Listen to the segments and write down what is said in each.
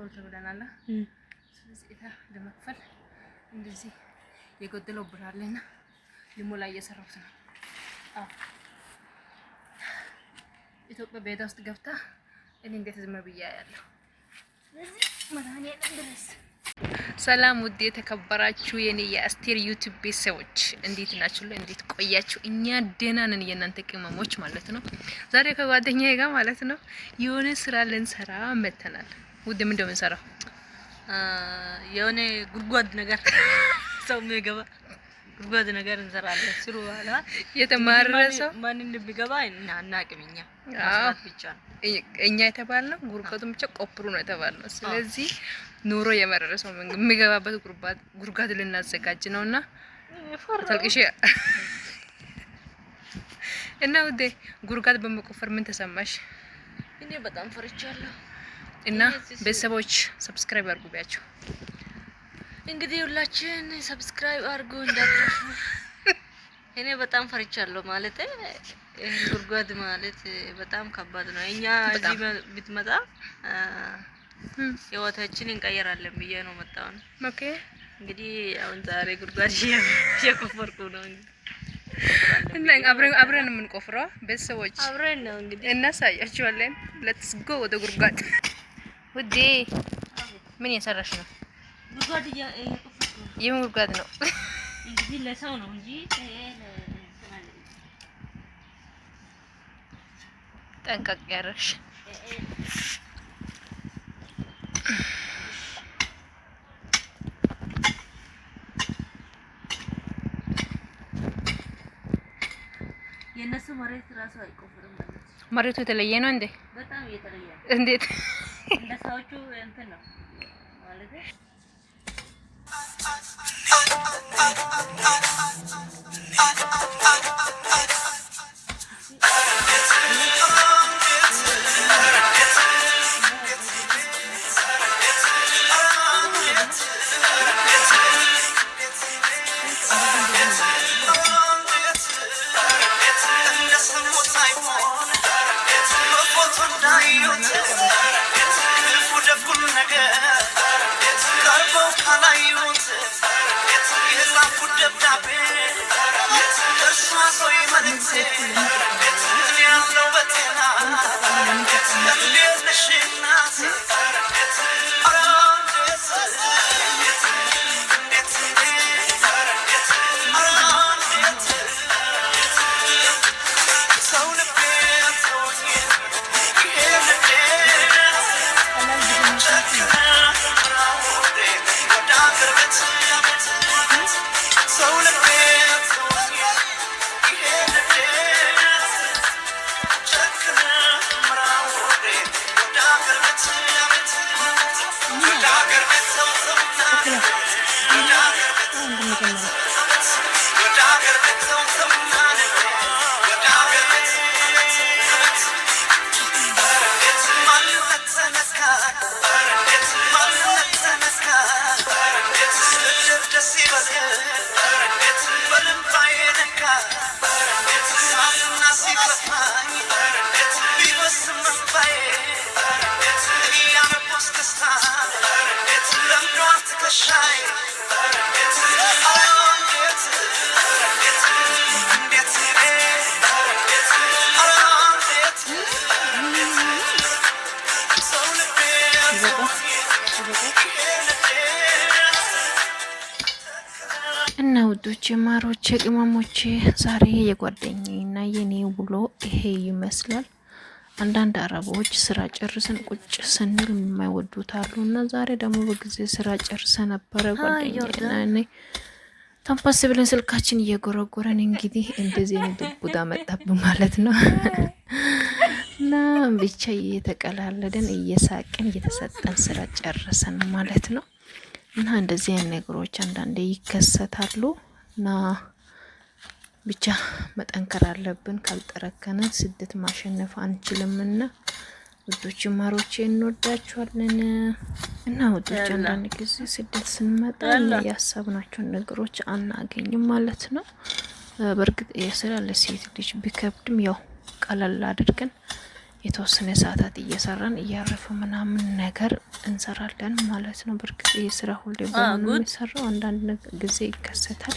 ክፈሉ ተብለናል። ስለዚህ እታ ለመክፈል እንደዚህ የጎደለው ብር አለና ሊሞላ እየሰራሁት ነው። ኢትዮጵያ ቤት ውስጥ ገብታ እኔ እንዴት ዝም ብዬ ያለው ስለዚህ መድኃኒዓለም ድረስ። ሰላም ውድ የተከበራችሁ የኔ የአስቴር ዩቲዩብ ቤተሰቦች እንዴት ናችሁ? እንዴት ቆያችሁ? እኛ ደህና ነን፣ የእናንተ ቅመሞች ማለት ነው። ዛሬ ከጓደኛዬ ጋር ማለት ነው የሆነ ስራ ልንሰራ መተናል። ውድ ምንድነው የምንሰራው? የሆነ ጉድጓድ ነገር ሰው የሚገባ ጉድጓድ ነገር እንሰራለን። ስሩ በኋላ የተማረሰው ማን እንደሚገባ አናውቅም። እኛ መስራት ብቻ ነው እኛ የተባልነው፣ ጉድጓዱን ብቻ ቆፍሩ ነው የተባልነው። ስለዚህ ኑሮ የመረረሰው የሚገባበት ጉድጓድ ልናዘጋጅ ነውና ተልቅሽ እና ውዴ ጉድጓድ በመቆፈር ምን ተሰማሽ? እኔ በጣም ፈርቻለሁ። እና ቤተሰቦች ሰብስክራይብ አድርጉ ቢያችሁ። እንግዲህ ሁላችን ሰብስክራይብ አድርጉ እንዳትረሱ። እኔ በጣም ፈርቻለሁ ማለት ጉድጓድ ማለት በጣም ከባድ ነው። እኛ እዚህ ብትመጣ ህይወታችንን እንቀይራለን ብዬ ነው መጣው ነው። ኦኬ እንግዲህ አሁን ዛሬ ጉድጓድ እየቆፈርኩ ነው እና አብረን የምንቆፍረው ቤተሰቦች አብረን ነው እንግዲህ እናሳያችኋለን። ሌትስ ጎ ወደ ጉድጓድ። ውዴ ምን እየሰራሽ ነው? ጉድጓድ እየቆፈርኩ ነው። የምን ጉድጓድ ነው? እንግዲህ ለሰው ነው እንጂ ጠንቀቅ ያረሽ የነሱ መሬት ራሱ አይቆፍርም ማለት መሬቱ የተለየ ነው እንዴ? በጣም የተለየ ነው። እንዴት እንደሰዎቹ እንትን ነው ማለት እና ውዶቼ ማሮቼ ቅመሞቼ ዛሬ የጓደኛዬና የኔ ውሎ ይሄ ይመስላል። አንዳንድ አረቦች ስራ ጨርሰን ቁጭ ስንል የማይወዱት አሉ እና ዛሬ ደግሞ በጊዜ ስራ ጨርሰን ነበረ ጓደኛዬና እኔ ተንፈስ ብለን ስልካችን እየጎረጎረን እንግዲህ እንደዚህ አይነት ቡዳ መጣብን ማለት ነው። እና ብቻ እየተቀላለደን እየሳቅን እየተሰጠን ስራ ጨርሰን ማለት ነው። እና እንደዚህ አይነት ነገሮች አንዳንዴ ይከሰታሉ እና ብቻ መጠንከር አለብን። ካልጠረከነ ስደት ማሸነፍ አንችልምና ውዶች ማሮቼ እንወዳችኋለን። እና ውዶች አንዳንድ ጊዜ ስደት ስንመጣ ያሰብናቸውን ነገሮች አናገኝም ማለት ነው። በእርግጥ የስራ ለሴት ልጅ ቢከብድም ያው ቀለል አድርገን የተወሰነ ሰዓታት እየሰራን እያረፈ ምናምን ነገር እንሰራለን ማለት ነው። በርግጥ ይህ ስራ ሁሌ ባይሆን የሚሰራው አንዳንድ ጊዜ ይከሰታል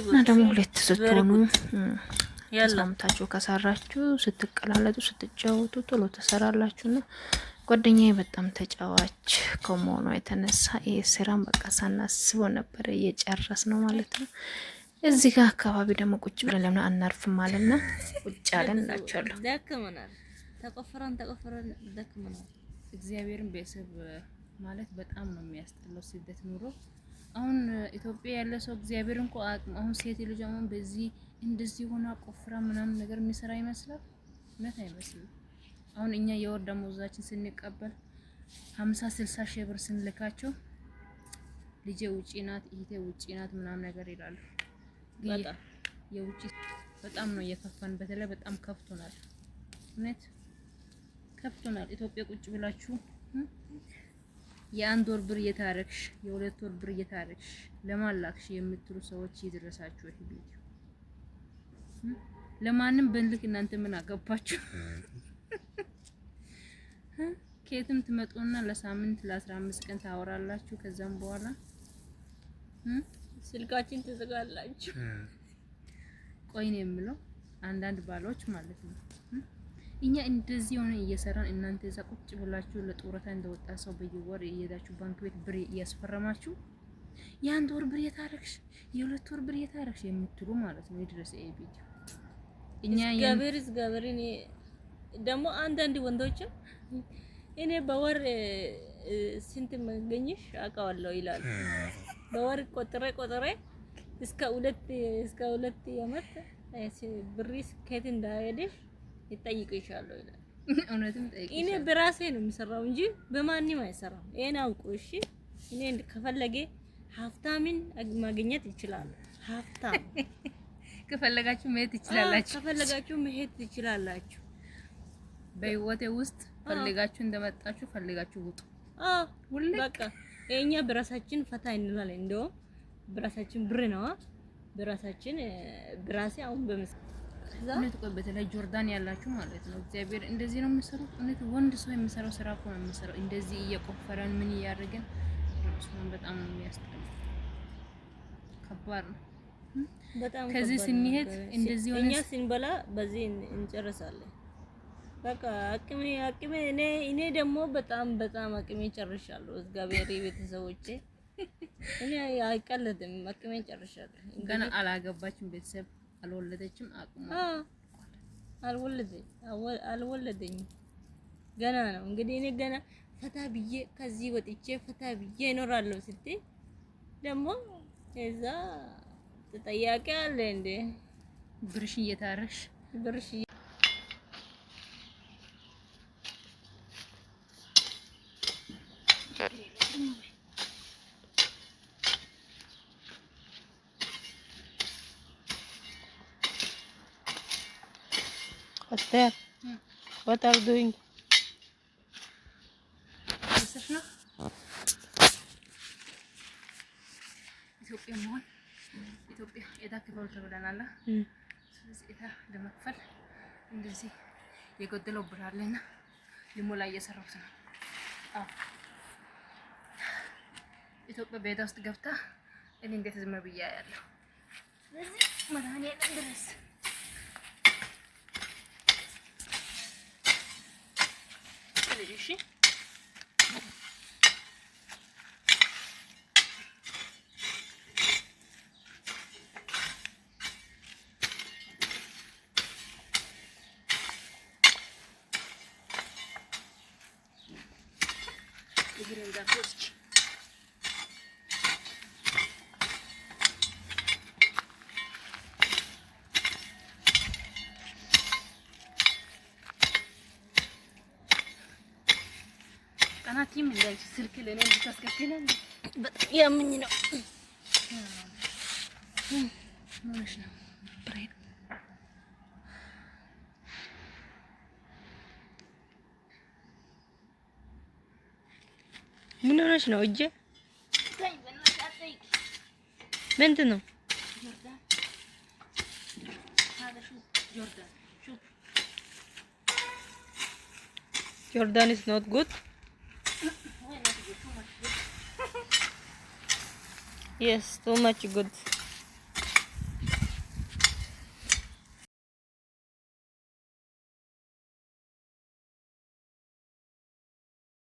እና ደግሞ ሁለት ስትሆኑ ተስማምታችሁ ከሰራችሁ ስትቀላለጡ ስትጫወቱ ቶሎ ትሰራላችሁ። ና ጓደኛዬ በጣም ተጫዋች ከመሆኗ የተነሳ ይህ ስራን በቃ ሳናስበው ነበረ እየጨረስ ነው ማለት ነው። እዚህ ጋር አካባቢ ደግሞ ቁጭ ብለን ለምን አናርፍም ማለት ነው። ቁጭ አለን እናቸዋለሁ። ተቆፍረን ደክመናል። እግዚአብሔርን ቤተሰብ ማለት በጣም ነው የሚያስጠላው ስደት ኑሮ። አሁን ኢትዮጵያ ያለ ሰው እግዚአብሔር እንኳ አቅም አሁን ሴት ልጅ አሁን በዚህ እንደዚህ ሆና ቆፍራ ምናምን ነገር የሚሰራ ይመስላል። እውነት አይመስልም። አሁን እኛ የወር ደመወዛችን ስንቀበል 50-60 ሺህ ብር ስንልካቸው ልጄ ውጪ ናት፣ እህቴ ውጪ ናት ምናምን ነገር ይላሉ። በጣም የውጪ በጣም ነው እየከፋን፣ በተለይ በጣም ከፍቶናል። እውነት ከፍቶናል። ኢትዮጵያ ቁጭ ብላችሁ የአንድ ወር ብር እየታረክሽ የሁለት ወር ብር እየታረክሽ ለማላክሽ የምትሉ ሰዎች ይድረሳችሁ ይሄ ቪዲዮ። ለማንም በልክ እናንተ ምን አገባችሁ? ከየትም ትመጡና ለሳምንት ለ15 ቀን ታወራላችሁ። ከዛም በኋላ ስልካችን ትዘጋላችሁ። ቆይ ነው የምለው አንዳንድ ባሎች ማለት ነው። እኛ እንደዚህ ሆነ እየሰራን እናንተ እዛ ቁጭ ብላችሁ ለጡረታ እንደወጣ ሰው በየወር እየሄዳችሁ ባንክ ቤት ብር እያስፈረማችሁ የአንድ ወር ብር የታረክሽ የሁለት ወር ብር የታረክሽ የምትሉ ማለት ነው። ይድረስ ይሄ ቪዲዮ እኛ እግዚአብሔር እኔ ደግሞ አንዳንድ ወንዶችም እኔ በወር ስንት መገኘሽ አውቃለሁ ይላል። በወር ቆጥሬ እስከ ሁለት ዓመት ብሪስ ከየት እንዳሄደሽ ይጠይቅሻለሁ ይላል። እውነትም ጠይቅሻለሁ። እኔ በራሴ ነው የምሰራው እንጂ በማንም አይሰራም። ይሄን አውቁ እሺ። እኔ ከፈለገ ሀብታምን ማግኘት ይችላል። ሀብታም ከፈለጋችሁ መሄድ ትችላላችሁ። ከፈለጋችሁ መሄድ ትችላላችሁ። በህይወቴ ውስጥ ፈልጋችሁ እንደመጣችሁ ፈልጋችሁ ውጡ። በቃ እኛ በራሳችን ፈታ እንላለን። እንደውም በራሳችን ብር ነው በራሳችን በራሴ አሁን እውነት ቆይ በተለይ ጆርዳን ያላችሁ ማለት ነው እግዚአብሔር እንደዚህ ነው የሚሰሩት። እውነት ወንድ ሰው የሚሰራው ስራ እኮ ነው የሚሰራው። እንደዚህ እየቆፈረን ምን እያደረገን በጣም ነው የሚያስጠላው። ከባድ ነው በጣም። ከዚህ ስንሄድ እንደዚህ ሆነ እኛ ስንበላ በዚህ እንጨርሳለን። በቃ አቅሜ እኔ ደግሞ በጣም አቅሜ ጨርሻለሁ። እግዚአብሔር ቤተሰቦቼ እኔ አይቀለድም አቅሜ ጨርሻለሁ። ገና አላገባችም ቤተሰብ አልወለደችም። አቅሙ አልወለደኝም ገና ነው። እንግዲህ እኔ ገና ፈታ ብዬ ከዚህ ወጥቼ ፈታ ብዬ እኖራለሁ ስትይ ደግሞ እዛ ተጠያቂ አለ እንዴ ብርሽ እየታረሽ ብርሽ What are you doing? ኢትዮጵያ መሆን ኢትዮጵያ ኤዳ ክፈል ተብለናል። ስለዚህ ኤዳ ለመክፈል እንደዚህ የጎደለው ብር አለና ሊሞላ እየሰራሁት ነው። ኢትዮጵያ ቤዳ ውስጥ ገብታ እኔ እንዴት ዝም ብዬ ያለው ስለዚህ መድኃኒዓለም ድረስ እሺ ቀናቲም እንዳንቺ ስልክ ለኔ እንድታስከፍለን በጣም ያምኝ ነው። ምንሽ ነው ብሬን ምን ሆነሽ ነው? እጄ ምንድን ነው? Jordan is not good. Yes, too much good.